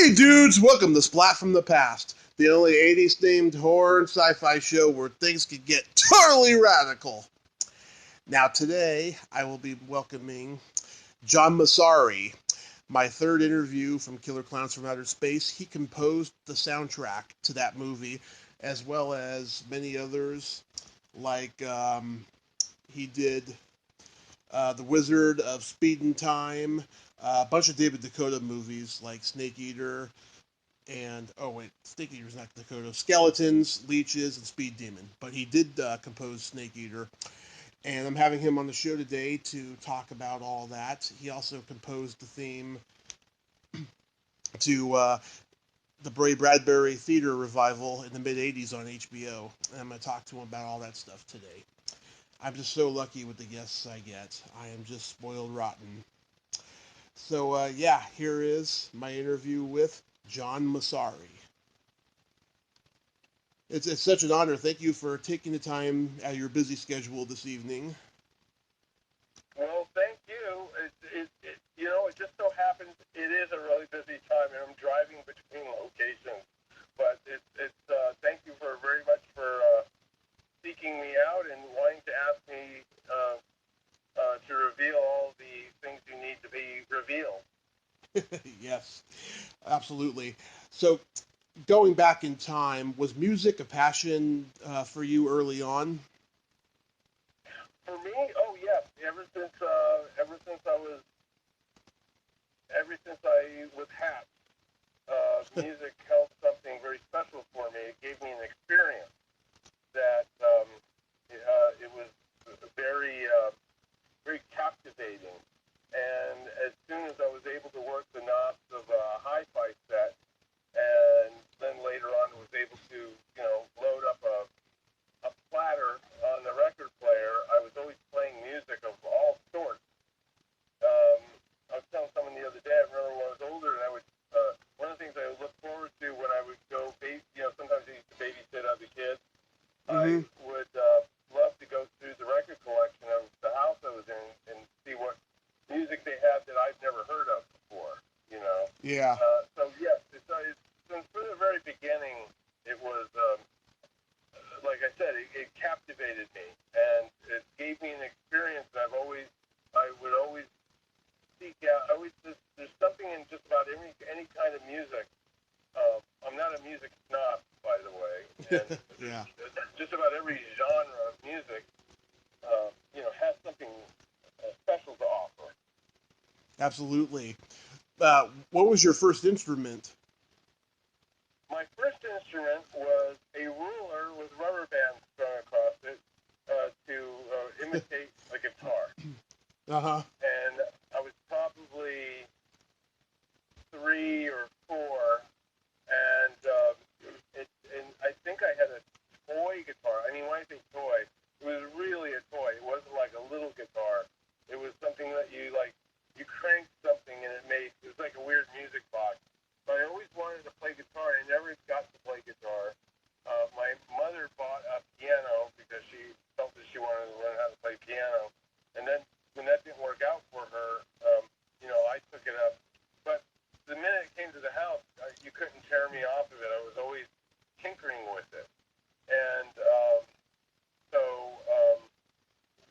Hey dudes, welcome to Splat from the Past, the only 80s themed horror and sci-fi show where things can get totally radical. Now today, I will be welcoming John Massari, my third interview from Klowns From Outer Space. He composed the soundtrack to that movie, as well as many others, like he did The Wizard of Speed and Time, a bunch of David DeCoteau movies like Snake Eater, and Snake Eater's not DeCoteau. Skeletons, Leeches, and Speed Demon. But he did compose Snake Eater, and I'm having him on the show today to talk about all that. He also composed the theme to the Ray Bradbury Theatre revival in the mid '80s on HBO, and I'm going to talk to him about all that stuff today. I'm just so lucky with the guests I get. I am just spoiled rotten. So here is my interview with John Massari. It's such an honor. Thank you for taking the time out of your busy schedule this evening. Well, thank you. It just so happens it is a really busy time, and I'm driving between locations. But thank you very much for seeking me out and wanting to ask me to reveal all the things you need to be revealed. Yes, absolutely. So, going back in time, was music a passion for you early on? For me, oh yes. Ever since I was hatched, music held something very special for me. It gave me an experience that it was very very captivating. And as soon as I was able to work the knobs of a hi-fi set, and then later on was able to load up a platter on the record player, I was always playing music of all sorts. I was telling someone the other day, I remember when I was older, and I would, one of the things I would look forward to when I would go, sometimes I used to babysit other kids. Mm-hmm. I would love to go through the record collection of the house I was in and see what music they had that I've never heard of before. Yeah. So yes, since from the very beginning, it was, like I said, it captivated me, and it gave me an experience that I would always seek out. There's something in just about any kind of music. I'm not a music snob, by the way, and Yeah. just about every genre of music, has something special to offer. Absolutely. What was your first instrument? My first instrument was a ruler with rubber bands strung across it to imitate a guitar. Uh-huh. And I was probably 3 or 4, and and I think I had a toy guitar. I mean, when I say toy, it was really a toy. It wasn't like a little guitar. It was something that you cranked something and it was like a weird music box. But I always wanted to play guitar. I never got to play guitar. My mother bought a piano because she felt that she wanted to learn how to play piano. And then when that didn't work out for her, I took it up. But the minute it came to the house, you couldn't tear me off of it. I was always tinkering with it. And so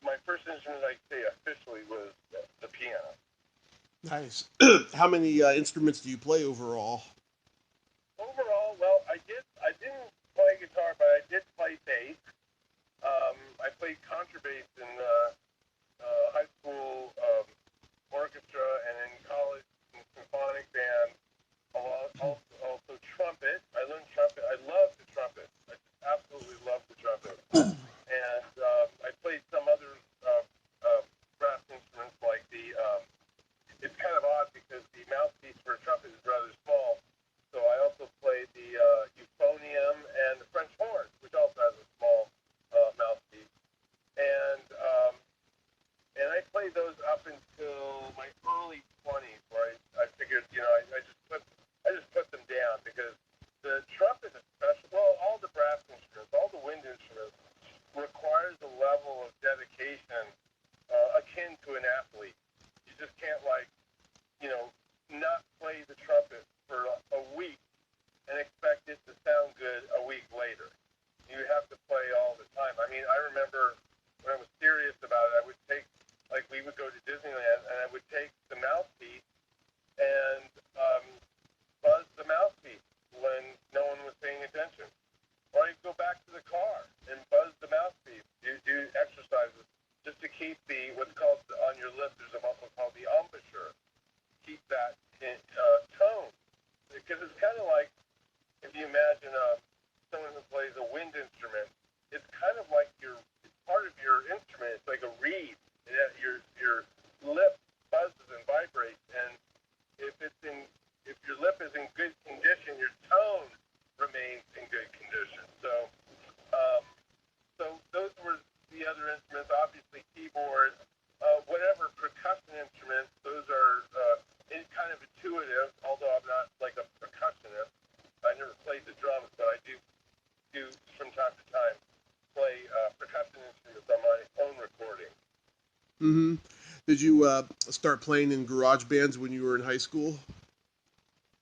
my first instrument, I'd say officially, was the piano. Nice. How many instruments do you play overall? Overall, well, I didn't play guitar, but I did play bass. I played contrabass in high school orchestra and in college in symphonic band. Also trumpet. I learned trumpet. I love the trumpet. I just absolutely love the trumpet. And I played some other brass instruments like it's kind of odd because the mouthpiece for a trumpet is rather small. So I also played the euphonium and the French horn, which also has a small mouthpiece. And is in good condition, your tone remains in good condition. Um, so those were the other instruments. Obviously, keyboards, whatever percussion instruments. Those are kind of intuitive. Although I'm not like a percussionist. I never played the drums, but I do from time to time play percussion instruments on my own recording. Mm-hmm. Did you start playing in garage bands when you were in high school?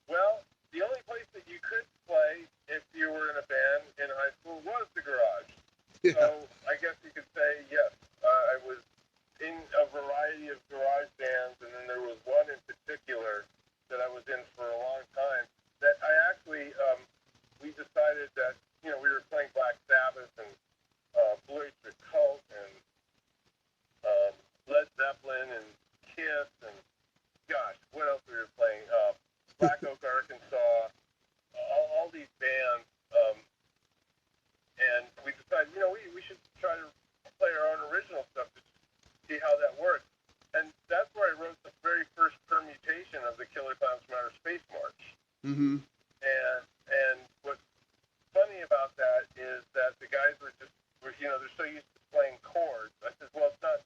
Well, the only place that you could play if you were in a band in high school was the garage. Yeah. So I guess you could say yes. I was in a variety of garage bands, and then there was one in particular that I was in for a long time. That I actually we decided that we were playing Black Sabbath and Blue Oyster Cult and Led Zeppelin and Kiss and gosh, what else we were playing? Black Oak, Arkansas, all these bands, and we decided, we should try to play our own original stuff to see how that works. And that's where I wrote the very first permutation of the Klowns From Outer Space March. Mm-hmm. And what's funny about that is that the guys were they're so used to playing chords. I said, well, it's not.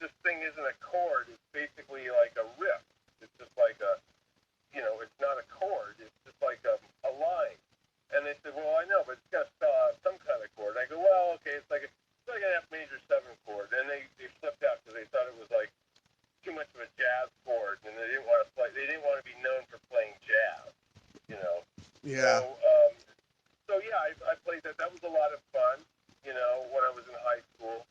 This thing isn't a chord. It's basically like a riff. It's just like it's not a chord. It's just like a line. And they said, well, I know, but it's got to spell out some kind of chord. And I go, well, okay, it's like an F major 7 chord. And they flipped out because they thought it was like too much of a jazz chord, and they didn't want to play. They didn't want to be known for playing jazz. Yeah. So yeah, I played that. That was a lot of fun. When I was in high school.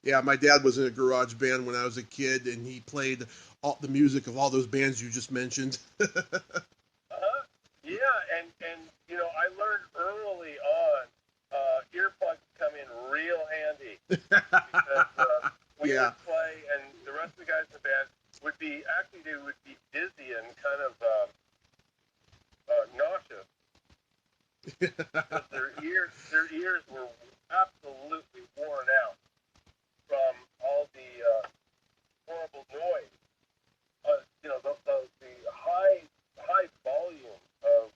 Yeah, my dad was in a garage band when I was a kid, and he played all the music of all those bands you just mentioned. Yeah, and I learned early on earplugs come in real handy because we would play, and the rest of the guys in the band would be dizzy and kind of nauseous. Their ears were absolutely worn out from all the horrible noise. The high volume of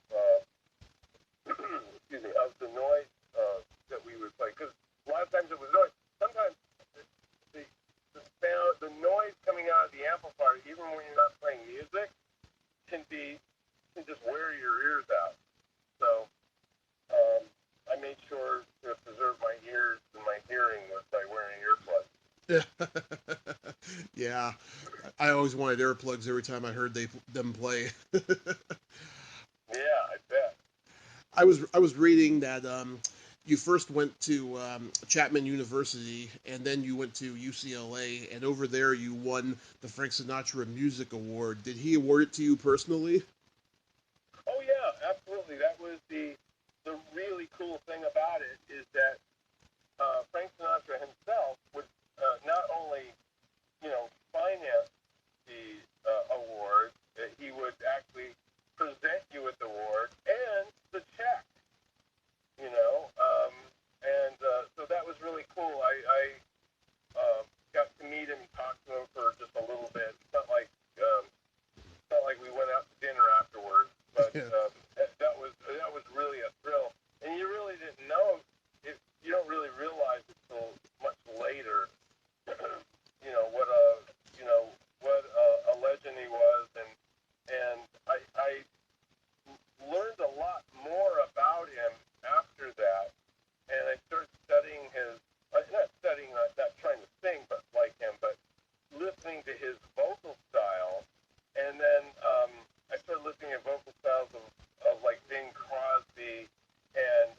of the noise that we would play. Because a lot of times it was noise. Sometimes the sound, the noise coming out of the amplifier, even when you're not playing music, can just wear your ears out. So I made sure to preserve my ears and my hearing by wearing earplugs. Yeah, I always wanted earplugs every time I heard them play. Yeah, I bet. I was reading that you first went to Chapman University, and then you went to UCLA, and over there you won the Frank Sinatra Music Award. Did he award it to you personally? Oh yeah, absolutely. That was the really cool thing about it is that Frank Sinatra himself would not only finance the award, he would actually present you with the award and the check. So that was really cool. I got to meet him, talk to him for just a little bit. It's not like we went out to dinner afterwards, but that was really a thrill. And you really didn't know it. You don't really realize it until much later. What a legend he was, and I learned a lot more about him after that, and I started studying his, not trying to sing, but like him, but listening to his vocal style, and then I started listening at vocal styles of like Bing Crosby and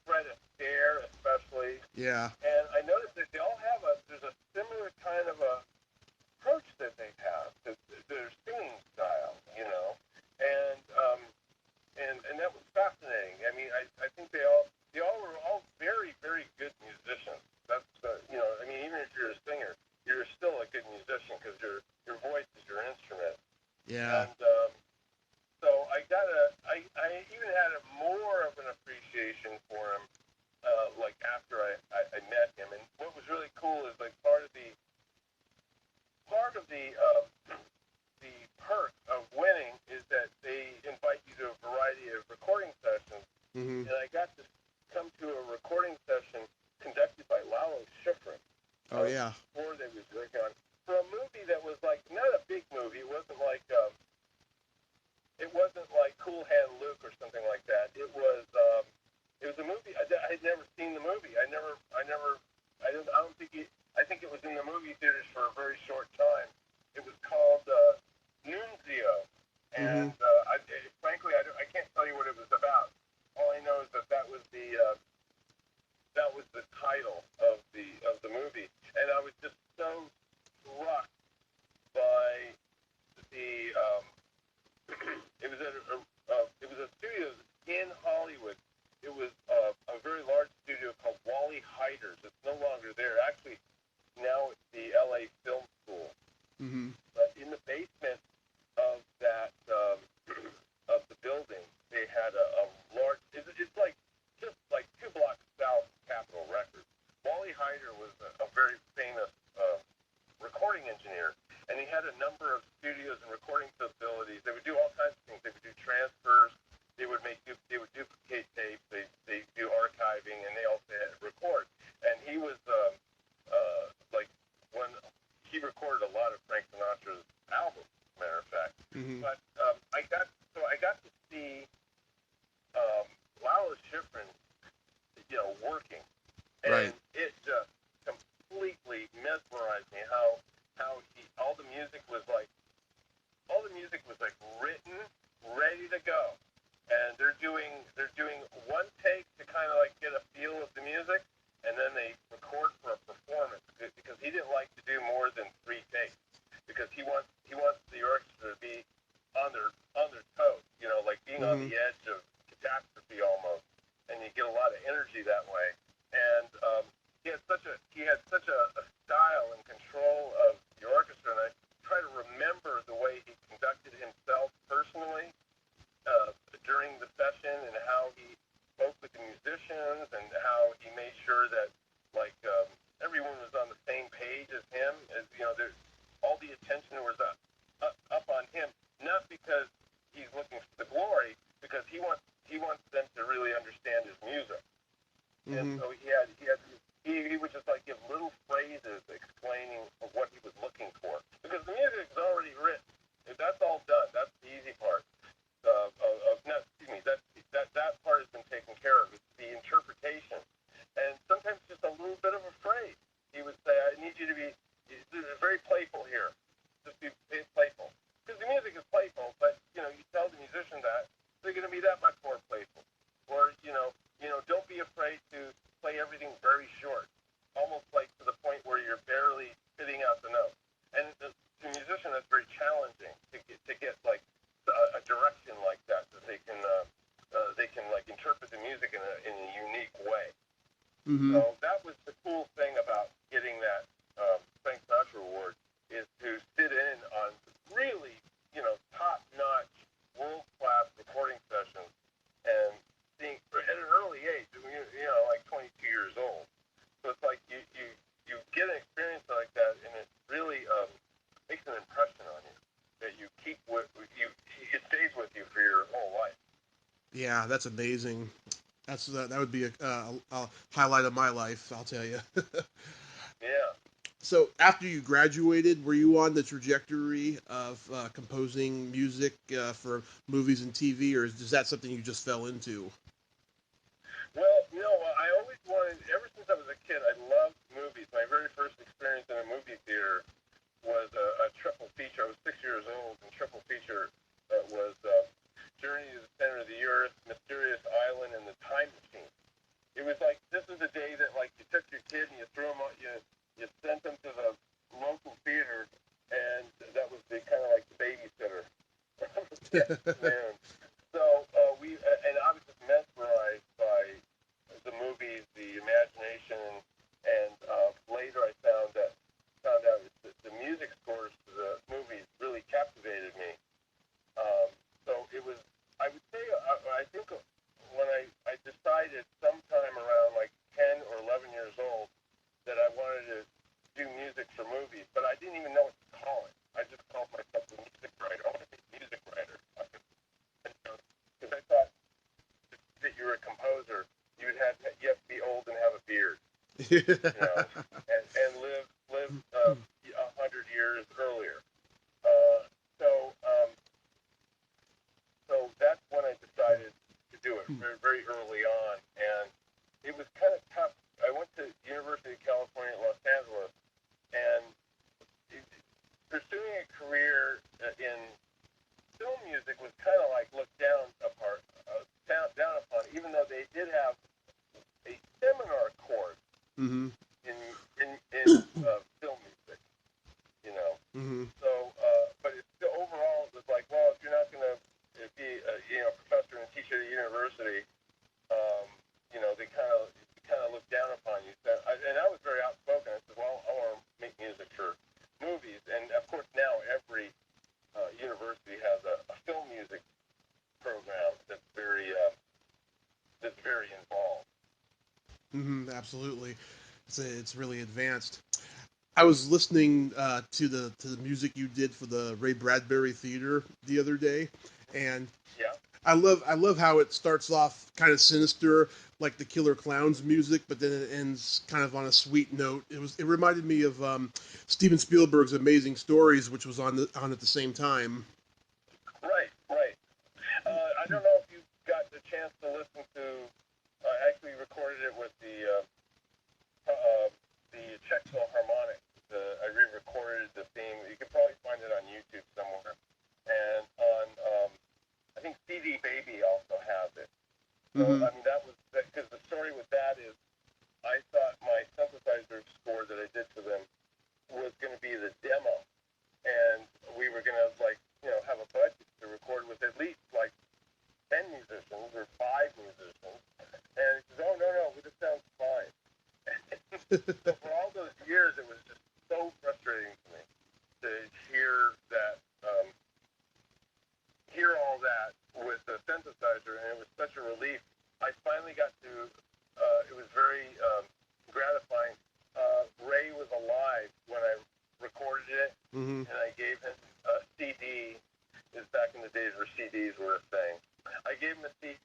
Fred Astaire especially. Yeah. And I noticed that they all have there's a similar kind of a approach that they have to their singing style, and that was fascinating. I mean, I think they all were all very, very good musicians. That's even if you're a singer, you're still a good musician because your voice is your instrument. Yeah. And so I even had more of an appreciation for him, like after I met him. And what was really cool is like part of the perk of it wasn't like Cool Hand Luke or something like that. It was a movie. I had never seen the movie. I don't think I think it was in the movie theaters for a very short time. It was called Nunzio, Mm-hmm. and frankly, I can't tell you what it was about. All I know is that was the title of the movie, and I was just so struck by the it was a studio in Hollywood. It was a very large studio called Wally Heider's. It's no longer there. Actually, now it's the L.A. Film School. Mm-hmm. But in the basement of that of the building, they had a large. It's like just like 2 blocks south of Capitol Records. Wally Heider was a very famous recording engineer, and he had a number of studios and recording facilities. They would do all kinds of things. They would do transfers. They would duplicate tapes. They do archiving, and they also had record. And he was like when he recorded a lot of Frank Sinatra's albums, as a matter of fact. Mm-hmm. But I got to see Lalo Schifrin, working, and Right. it just completely mesmerized me how all the music was like written, ready to go, and they're doing one take to kind of like get a feel of the music, and then they record for a performance because he didn't like to do more than 3 takes because he wants the orchestra to be on their toes, like being on Mm-hmm. the edge of catastrophe almost, and you get a lot of energy that way. And he had such a style and control of the orchestra, and I try to remember the way he conducted himself personally during the session and how he spoke with the musicians and how he made sure that everyone was on the same page as him. As all the attention was up on him, not because he's looking for the glory, because he wants them to really understand his music. And Mm-hmm. so he would just like give little phrases explaining what he was looking for because the music is already written. That's all done. That's the easy part. Not excuse me. That part has been taken care of. It's the interpretation, and sometimes just a little bit of a phrase. He would say, "I need you to be very playful here. Just be playful." Because the music is playful, but you tell the musician that they're going to be that much more playful. Or don't be afraid to play everything very short, almost like to the point where you're barely spitting out the notes. And to a musician, that's very challenging to get like a direction like that they can like interpret the music in a unique way. Mm-hmm. So that was the cool thing about getting that Frank Sinatra Award is to sit in on really top-notch, world-class recording sessions and seeing at an early age, like 22 years old. So it's like you get an experience like that, and it really makes an impression on you that you keep with you. It stays with you for your whole life. Yeah, that's amazing. That would be a highlight of my life, I'll tell you. Yeah. So after you graduated, were you on the trajectory of composing music for movies and TV, or is that something you just fell into? Well, I always wanted. Ever since I was a kid, I loved movies. My very first experience in a movie theater was a triple feature. I was 6 years old, and triple feature was Journey to the Center of the Earth, Mysterious Island, and The Time Machine. It was like this is the day that like you took your kid and you threw him, you sent him to the local theater, and that was the kind of like the babysitter. Man. So and I was just mesmerized by the movies, the imagination, and later I found out that the music scores to the movies really captivated me. So it was, I would say, I think when I decided sometime around like 10 or 11 years old that I wanted to do music for movies, but I didn't even know what to call it. I just called myself a music writer. I want to be a music writer. Because I thought that you were a composer, you have to be old and have a beard, and live 100 years earlier. Uh, so very, very early on, and it was kind of tough. I went to University of California at Los Angeles, and pursuing a career in film music was kind of like looked down upon, even though they did have a seminar course Mm-hmm. in film music, you know. Mm-hmm. So, but it's still, overall, it was like, well, if you're not going to be a professor and teacher at a university, they kind of look down upon you. So, and I was very outspoken. I said, well, I want to make music for movies, and of course now every university has a film music program that's very involved. Mm-hmm. Absolutely, it's really advanced. I was listening to the music you did for the Ray Bradbury Theatre the other day, and Yeah. I love how it starts off kind of sinister, like the Killer Clowns music, but then it ends kind of on a sweet note. It reminded me of Steven Spielberg's Amazing Stories, which was on at the same time. Right, right. I don't know if you got the chance to listen to. I actually recorded it with the Czech Philharmonic. I re-recorded the theme. You can probably find it on YouTube somewhere. And on, I think CD Baby also has it. So, Mm-hmm. I mean, that was, because the story with that is, I thought my synthesizer score that I did for them was going to be the demo. And we were going to, have a budget to record with at least, 10 musicians or 5 musicians. And he says, oh, no, this sounds fine. So for all those years, it was just so frustrating to me to hear that, hear all that with the synthesizer, and it was such a relief. I finally got to, it was very gratifying. Ray was alive when I recorded it, Mm-hmm. and I gave him a CD. It was back in the days where CDs were a thing. I gave him a CD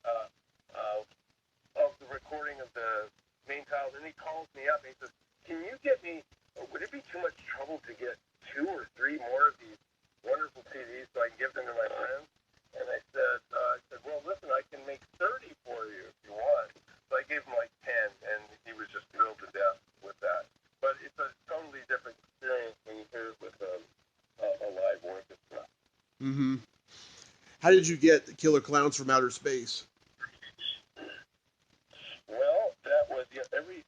of the recording of the main title, and he calls me up and he says, can you get me, would it be too much trouble to get 2 or 3 more of these wonderful CDs so I can give them to my friends? And I said, well, listen, I can make 30 for you if you want. So I gave him 10, and he was just thrilled to death with that. But it's a totally different experience when you hear it with a live orchestra. Mm-hmm. How did you get Killer Clowns from Outer Space? Well, that was every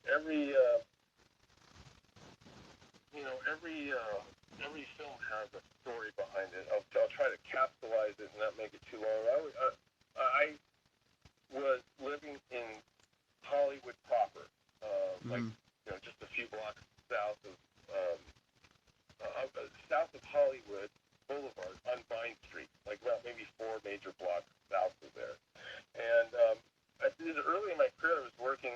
film has a story behind it. I'll try to capsulize it and not make it too long. I was living in Hollywood proper, just a few blocks south of Hollywood Boulevard on Vine Street, about maybe 4 major blocks south of there. And early in my career, I was working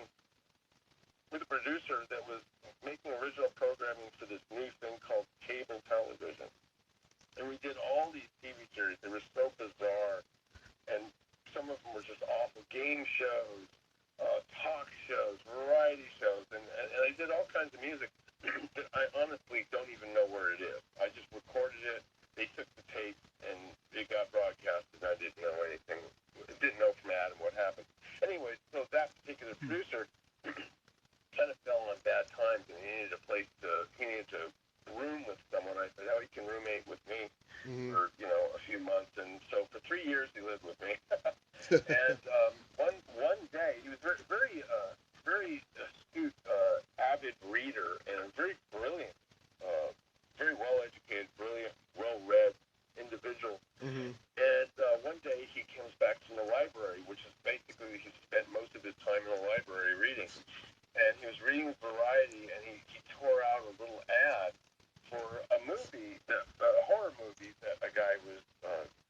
with a producer that was making original programming for this new thing called cable television. And we did all these TV series. They were so bizarre. And some of them were just awful. Game shows, talk shows, variety shows. And I did all kinds of music that I honestly don't even know where it is. I just recorded it. They took the tape, and it got broadcasted. I didn't know anything. Didn't know from Adam what happened. Anyway, so that particular producer kind of fell on bad times, and he needed to room with someone. I said, he can roommate with me for, a few months. And so for 3 years, he lived with me. And one day, he was very, very, very astute, avid reader, and a very brilliant, very well-educated, brilliant, well-read individual. Mm-hmm. And one day, he comes back from the library, which is basically, he spent most of his time in the library reading. And he was reading Variety, and he tore out a little ad for a movie, a horror movie that a guy was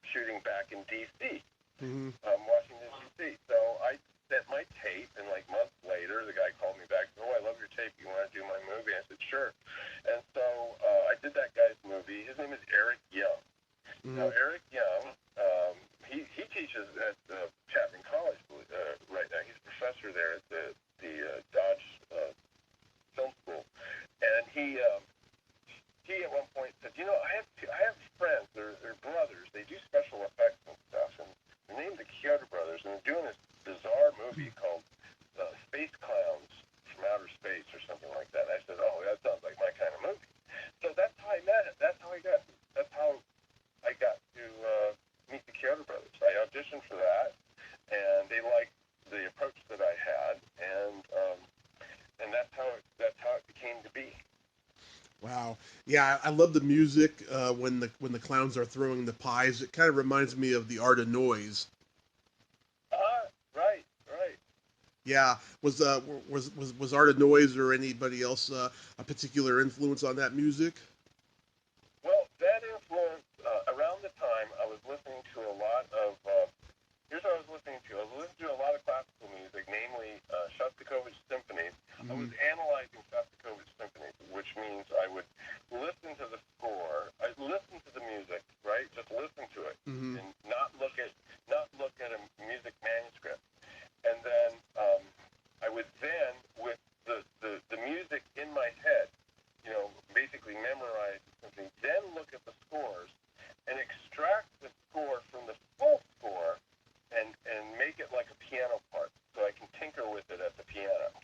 shooting back in D.C., Washington, D.C. So I sent my tape, and months later, the guy called me back and said, I love your tape. You want to do my movie? I said, sure. And so I did that guy's movie. His name is Eric Young. Mm-hmm. Now, Eric Young, he teaches at Chapman College right now. He's a professor there at the Dodge Film School. And he at one point said, I have friends, they're brothers, they do special effects and stuff, and they're named the Kyoto Brothers, and they're doing this auditioned for that, and they liked the approach that I had, and that's how it became to be. Wow. Yeah, I love the music when the clowns are throwing the pies. It kind of reminds me of the Art of Noise. Right, right. Yeah, was Art of Noise or anybody else a particular influence on that music? Well, that influence, around the time I was listening to a lot of, here's what I was listening to. I was listening to a lot of classical music, namely Shostakovich symphonies. I was analyzing Shostakovich symphonies, which means I would listen to the score. I'd listen to the music, right? Just listen to it, and not look at a music manuscript. And then I would then, with the music in my head, basically memorize something, then look at the scores and extract the score from the full score and make it like a piano part so I can tinker with it at the piano.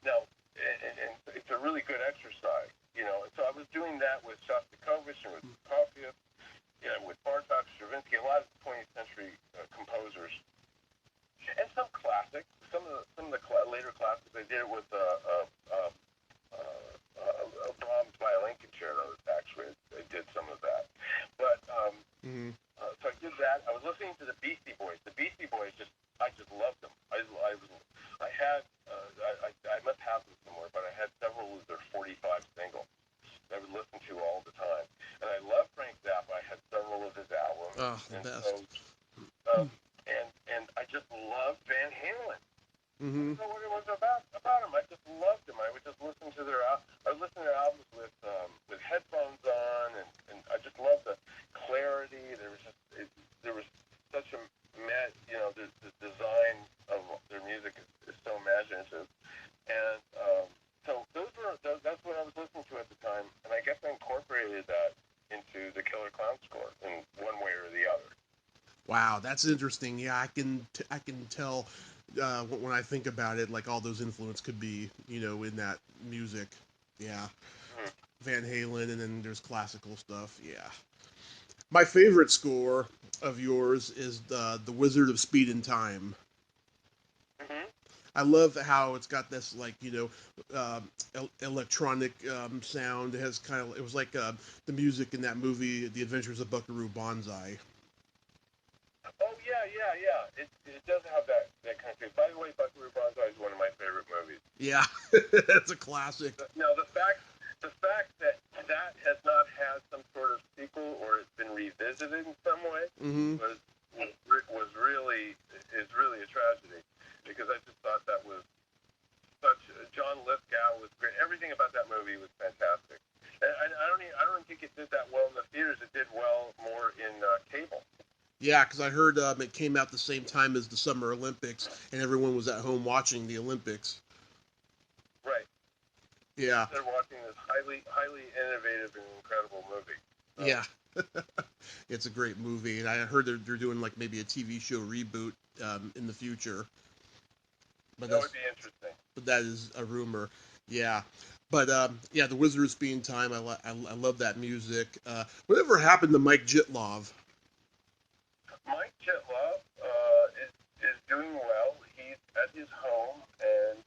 Now, and it's a really good exercise, And so I was doing that with Shostakovich and with Prokofiev, with Bartok, Stravinsky, a lot of 20th century composers, and some classics. Some of the later classics I did it with Brahms violin concertos. Actually, I did some of that, but so I did that. I was listening to the Beastie Boys. The Beastie Boys, I just loved them. I must have them somewhere, but I had several of their 45 singles that I would listen to all the time. And I love Frank Zappa. I had several of his albums. Oh, the best. So, and I just loved Van Halen. I don't know what it was about him. I just loved him. I would just listen to their albums with headphones on, and I just loved the clarity. There was such a the design of their music is so imaginative, and so that's what I was listening to at the time, and I guess I incorporated that into the Killer Clown score in one way or the other. Wow, that's interesting. Yeah, I can tell when I think about it, like all those influence could be, in that music. Yeah, Van Halen, and then there's classical stuff. Yeah, my favorite score of yours is the Wizard of Speed and Time. I love how it's got this electronic sound. It has it was like the music in that movie, The Adventures of Buckaroo Banzai. Oh yeah. It does have that kind of thing. By the way, Buckaroo Banzai is one of my favorite movies. Yeah, that's a classic. Now the fact that has not had some sort of sequel or it's been revisited in some way was really a tragedy, because I just thought that was John Lithgow was great. Everything about that movie was fantastic. And I don't think it did that well in the theaters. It did well more in cable. Yeah, because I heard it came out the same time as the Summer Olympics, and everyone was at home watching the Olympics. Right. Yeah. They're watching this highly innovative and incredible movie. So. Yeah. It's a great movie, and I heard they're doing like maybe a TV show reboot in the future. But that would be interesting. But that is a rumor. Yeah. But the Wizard of Speed and Time, I love that music. Whatever happened to Mike Jitlov? Mike Jitlov is doing well. He's at his home, and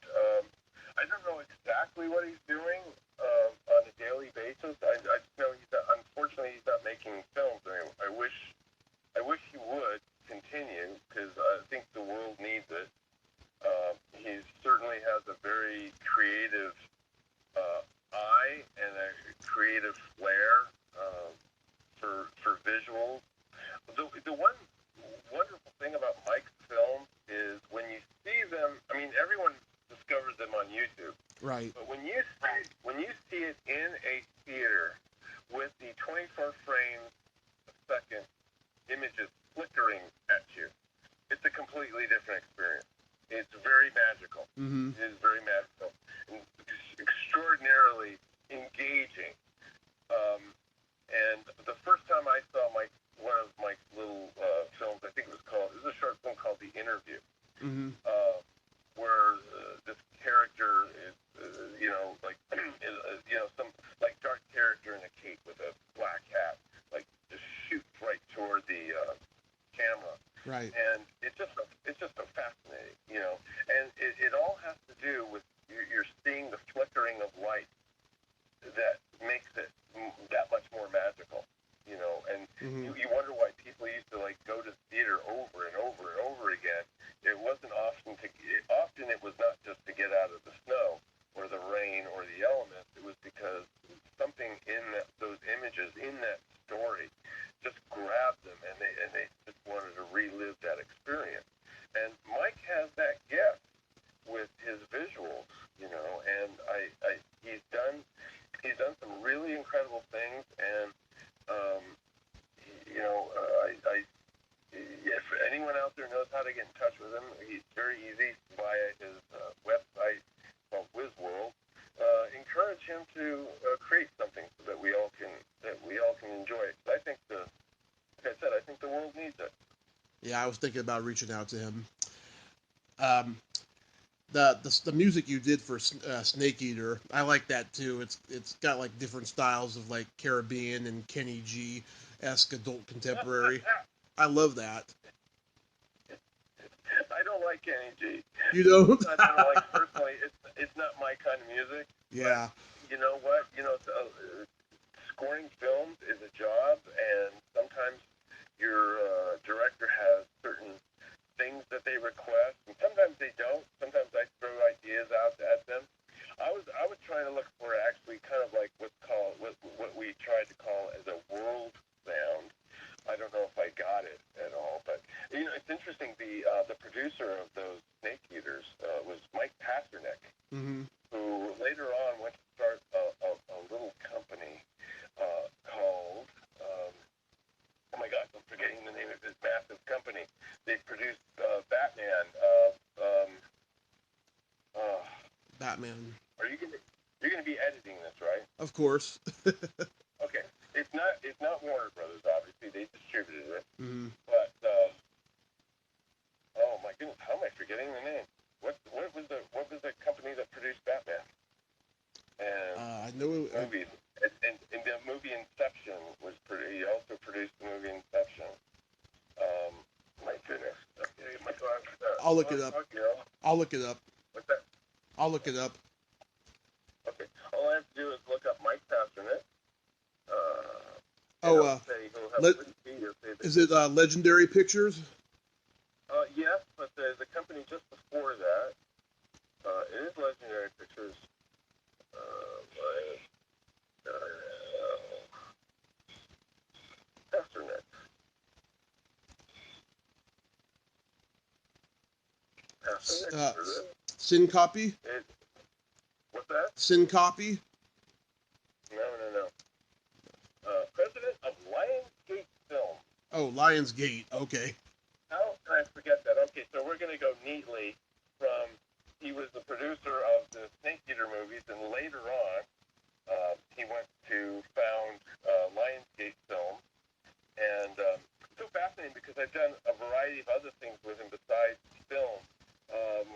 I don't know exactly what he's doing on a daily basis. I just know unfortunately he's not making films. I wish he would continue, because I think the world needs it. He certainly has a very creative eye and a creative flair for visuals. The one wonderful thing about Mike's films is when you see them. I mean, everyone discovers them on YouTube, right? But when you see it in a theater with the 24 frames a second images flickering at you, it's a completely different experience. It's very magical. It is very magical and extraordinarily engaging. And the first time I saw one of Mike's little films, I think it was a short film called The Interview, where this character is, some like dark character in a cape with a black hat, like just shoots right toward the camera. Right. And it's just so fascinating, you know. And it all has to do with you're seeing the flickering of light that makes it that much more magical, you know. And Mm-hmm. you wonder why people used to like go to the theater over and over and over again. It wasn't often often it was not just to get out of the snow or the rain or the elements. It was because something in those images in that story just grabbed them, and they just wanted to relive that experience. And Mike has that gift with his visuals, you know, and he's done some really incredible things, and um, you know, if anyone out there knows how to get in touch with him, he's very easy via his website called WizWorld. Encourage him to create something so that we all can enjoy it. I think like I said, I think the world needs it. Yeah, I was thinking about reaching out to him. Um, the music you did for Snake Eater, I like that too. It's got like different styles of like Caribbean and Kenny G esque adult contemporary. I love that. I don't like Kenny G. You know? I don't like personally. It's not my kind of music. Yeah. But you know what? You know, scoring films is a job, and sometimes your director has certain things that they request, and sometimes they don't. Sometimes I throw ideas out at them. I was trying to look for actually kind of like what we tried to call as a world sound. I don't know if I got it at all, but you know, it's interesting. The producer of those Snake Eaters was Mike Pasternak, Mm-hmm. who later on went to start a little company called. Oh my God, I'm forgetting the name of his massive company. They produced Batman. Uh, Batman. are you gonna you're gonna be editing this, right? Of course. Okay, it's not Warner Brothers, obviously. They distributed it, Mm-hmm. but oh my goodness, how am I forgetting the name? What was the company that produced Batman and I know. movies? And the movie Inception was pretty. He also produced the movie Inception. Um, my goodness. Okay, my God. I'll look it up. You know, I'll look it up. what's that? I'll look it up. Okay. All I have to do is look up Mike Pasternak. And Oh, I'll say he'll have let, Wikipedia say that. is it Legendary Pictures? Yes, but the company just before that, it is Legendary Pictures. Pasternak. Uh, Pasternak. Sin Copy? What's that? Sin Copy? No. President of Lionsgate Film. Oh, Lionsgate. Okay. How can I forget that? Okay, so we're going to go neatly from he was the producer of the Snake Eater movies, and later on he went to found Lionsgate Film. And it's so fascinating because I've done a variety of other things with him besides film. Um,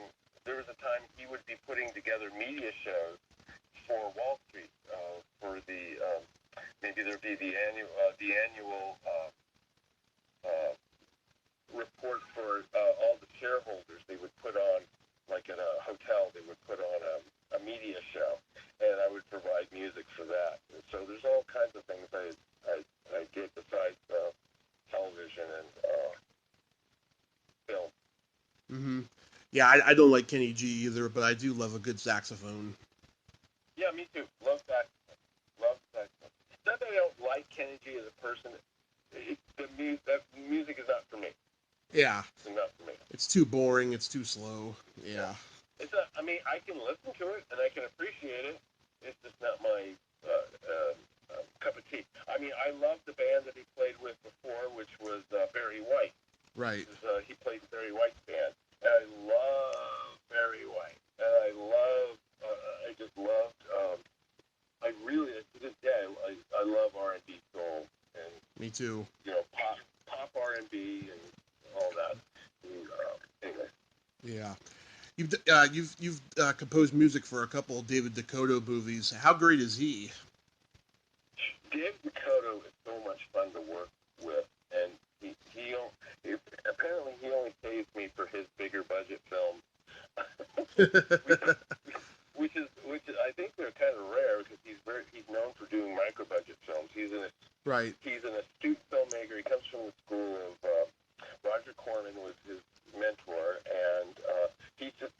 there was a time he would be putting together media shows for Wall Street for the maybe there'd be the annual report for all the shareholders. They would put on, like at a hotel, they would put on a media show, and I would provide music for that. And so there's all kinds of things I did besides television and film. Mm-hmm. Yeah, I don't like Kenny G either, but I do love a good saxophone. Yeah, me too. Love that. Love that. Not that I don't like Kenny G as a person. That music is not for me. Yeah. It's not for me. It's too boring. It's too slow. Yeah. It's not. I mean, I can listen to it and I can appreciate it. It's just not my cup of tea. I mean, I love the band that he played with before, which was Barry White. Right. He played Barry White's band, and I love Barry White. And I just loved. I really, to this day, I love R&B soul and Me too. you know pop R&B and all that. And, anyway. Yeah. You've composed music for a couple of David DeCoteau movies. How great is he? David DeCoteau is so much fun to work with, and he apparently which is I think they're kind of rare because he's known for doing micro budget films. Right. He's an astute filmmaker. He comes from the school of Roger Corman was his mentor, and he's just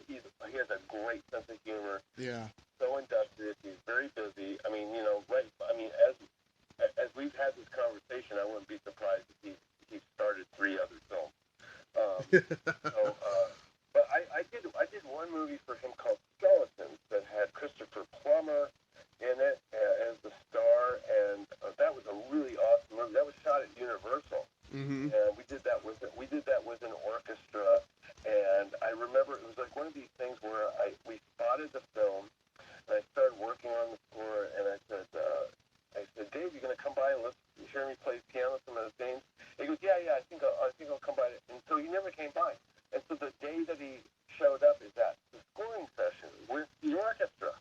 he has a great sense of humor. Yeah. So industrious. He's very busy. I mean, as we've had this conversation, I wouldn't be surprised if he started 3 other films. But I did one movie for him called Skeletons that had Christopher Plummer in it as the star, and that was a really awesome movie. That was shot at Universal, and we did that with an orchestra. And I remember it was like one of these things where we spotted the film, and I started working on the score, and I said, Dave, you gonna come by and hear me play piano some of the things? He goes, yeah, I think I'll come by. And so he never came by. And so the day that he showed up is at the scoring session with the orchestra.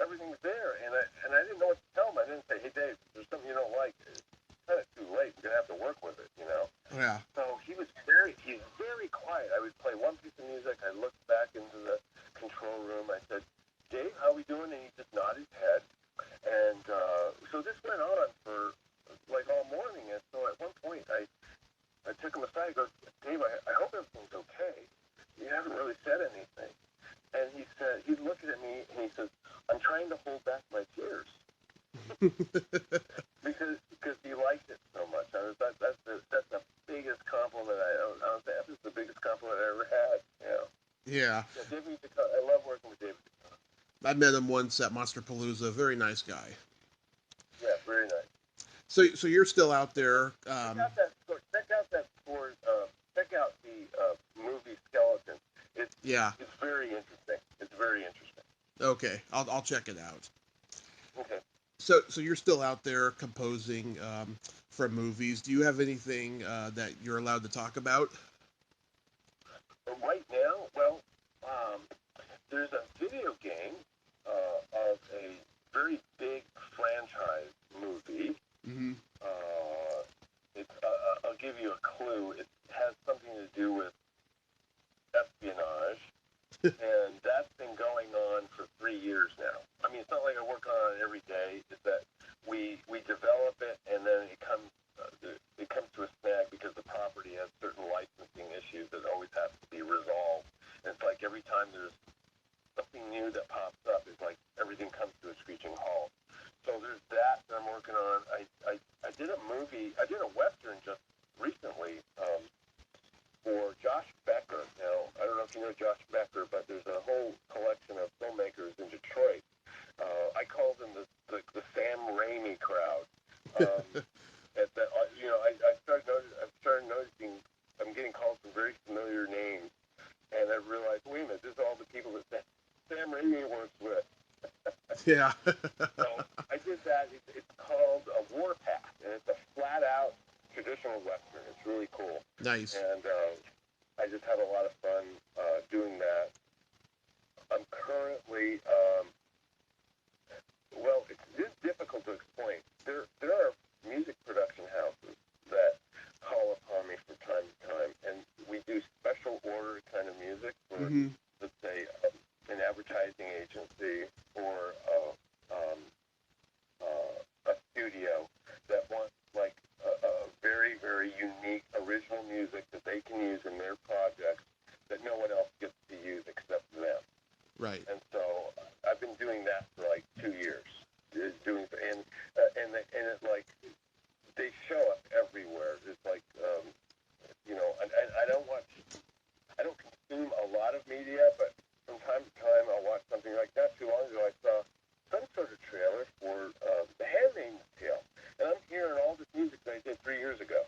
Everything's there, and I didn't know what to tell him. I didn't say, hey, Dave, there's something you don't like. It's kind of too late. You're gonna have to work with it, you know. Yeah. So he's very quiet. I would play one piece of music. I looked back into the control room. I said, Dave, how we doing? And he just nodded his head. And so this went on for like all morning. And so at one point, I took him aside. I go, Dave, I hope everything's okay. You haven't really said anything. And he looked at me and he says, I'm trying to hold back my tears. because he liked it so much. That's the biggest compliment that was the biggest compliment I ever had. You know? Yeah. David DeCoteau, I love working with David DeCoteau. I met him once at Monsterpalooza. Very nice guy. Yeah, very nice. So you're still out there. Check out the movie Skeleton. It's very interesting. It's very interesting. Okay, I'll check it out. Okay. So you're still out there composing for movies. Do you have anything that you're allowed to talk about? Right now, well, there's a video game of a very big franchise movie. Mm-hmm. I'll give you a clue. It has something to do with espionage, and that's been going on for 3 years now. I mean, it's not like I work on it every day. It's that we develop it, and then it comes to a snag because the property has certain licensing issues that always have to be resolved. And it's like every time there's something new that pops up, it's like everything comes to a screeching halt. So there's that I'm working on. I did a movie. I did a Western just recently for Josh Becker. Now, I don't know if you know Josh Becker, but there's a whole collection of filmmakers in Detroit. I call them the Sam Raimi crowd. I started noticing I'm getting called some very familiar names, and I realized, wait a minute, this is all the people that Sam Raimi works with. Yeah. So I did that. It's called Warpath, and it's a flat-out traditional Western. It's really cool. Nice. And I just have a lot of fun doing that. I'm currently, it is difficult to explain. There are music production houses that call upon me from time to time, and we do special order kind of music for, let's say, an advertising agency or a studio that wants like a very, very unique original music that they can use in their projects that no one else gets to use except them. Right. And so I've been doing that for like 2 years. And it's like they show up everywhere. It's like I don't consume a lot of media, but from time to time I'll watch something like that. Too long ago I saw some sort of trailer for The Handmaid's Tale, and I'm hearing all this music that I did 3 years ago,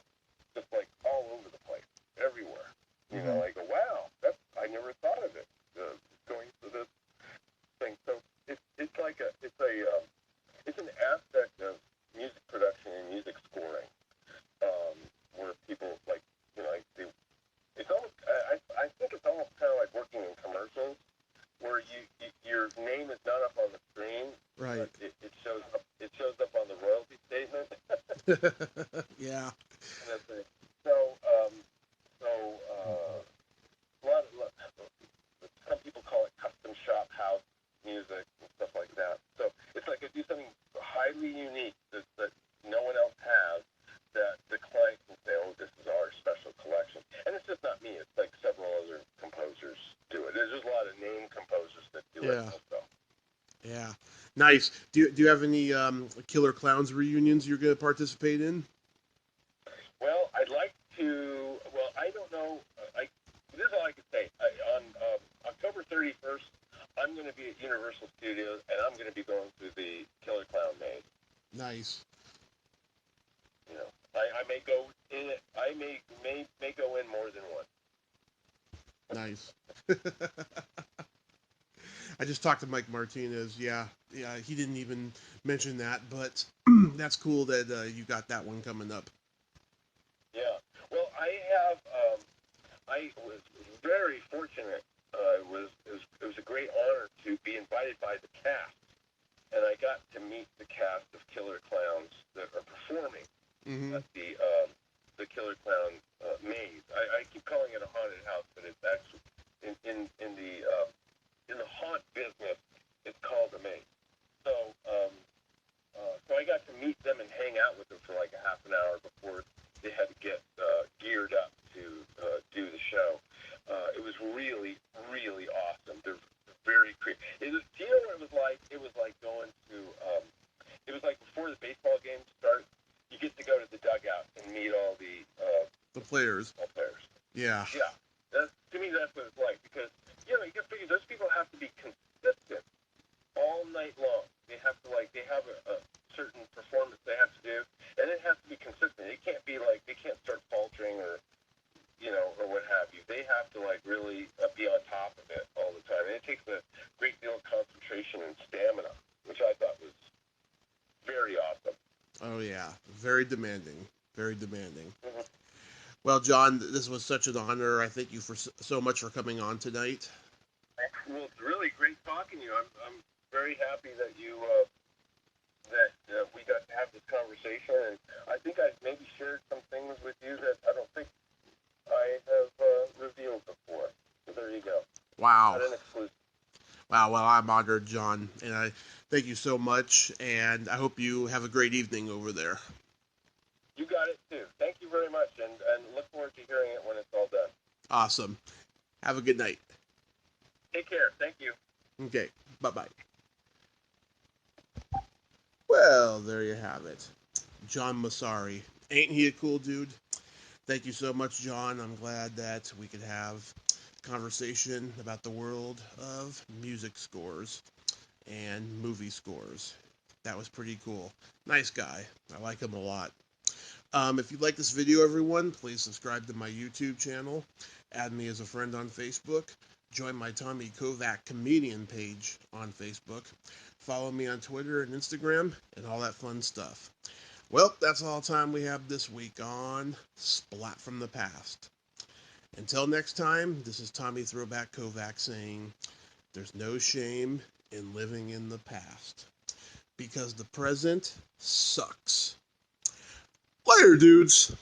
just like all over the place, everywhere. You know, I go, wow, I never thought of it going to this thing. So it's an aspect of music production and music scoring where people like it's almost I think it's almost kind of like working in commercials where your name is not up on the screen, right? But it shows up on the royalty statement. Yeah. So a lot of Nice. Do you have any Killer Clowns reunions you're going to participate in? Well, I'd like to. Well, I don't know. This is all I can say. On October 31st, I'm going to be at Universal Studios, and I'm going to be going through the Killer Clown maze. Nice. You know, I may go in. I may go in more than one. Nice. I just talked to Mike Martinez. Yeah, he didn't even mention that, but that's cool that you got that one coming up. Yeah. Well, I have. I was very fortunate. It was a great honor to be invited by the cast, and I got to meet the cast of Killer Clowns that are performing at the Killer Clown maze. I keep calling it a haunted house, but it's actually in the haunt business, it's called a maze. So so I got to meet them and hang out with them for like a half an hour before they had to get geared up to do the show. It was really, really awesome. They're very creepy. Do you know what it was like? It was like going to, it was like before the baseball game starts, you get to go to the dugout and meet all the players. All players. Yeah. Yeah. To me, that's what it's like, because, you know, you can figure those people have to be consistent all night long. They have to, like, they have a certain performance they have to do, and it has to be consistent. It can't be like, they can't start faltering or, you know, or what have you. They have to, like, really be on top of it all the time. And it takes a great deal of concentration and stamina, which I thought was very awesome. Oh, yeah. Very demanding. Very demanding. Mm-hmm. Well, John, this was such an honor. I thank you for so much for coming on tonight. Well, it's really great talking to you. I'm very happy that you we got to have this conversation, and I think I maybe shared some things with you that I don't think I have revealed before. So there you go. Wow. Not an exclusive. Wow. Well, I'm honored, John, and I thank you so much, and I hope you have a great evening over there. You got it too. Thank you very much, and look forward to hearing it when it's all done. Awesome. Have a good night. Take care. Thank you. Okay. Bye-bye. Well, there you have it. John Massari. Ain't he a cool dude? Thank you so much, John. I'm glad that we could have a conversation about the world of music scores and movie scores. That was pretty cool. Nice guy. I like him a lot. If you like this video, everyone, please subscribe to my YouTube channel. Add me as a friend on Facebook. Join my Tommy Kovac comedian page on Facebook. Follow me on Twitter and Instagram and all that fun stuff. Well, that's all the time we have this week on Splat from the Past. Until next time, this is Tommy Throwback Kovac saying, there's no shame in living in the past, because the present sucks. Later, dudes.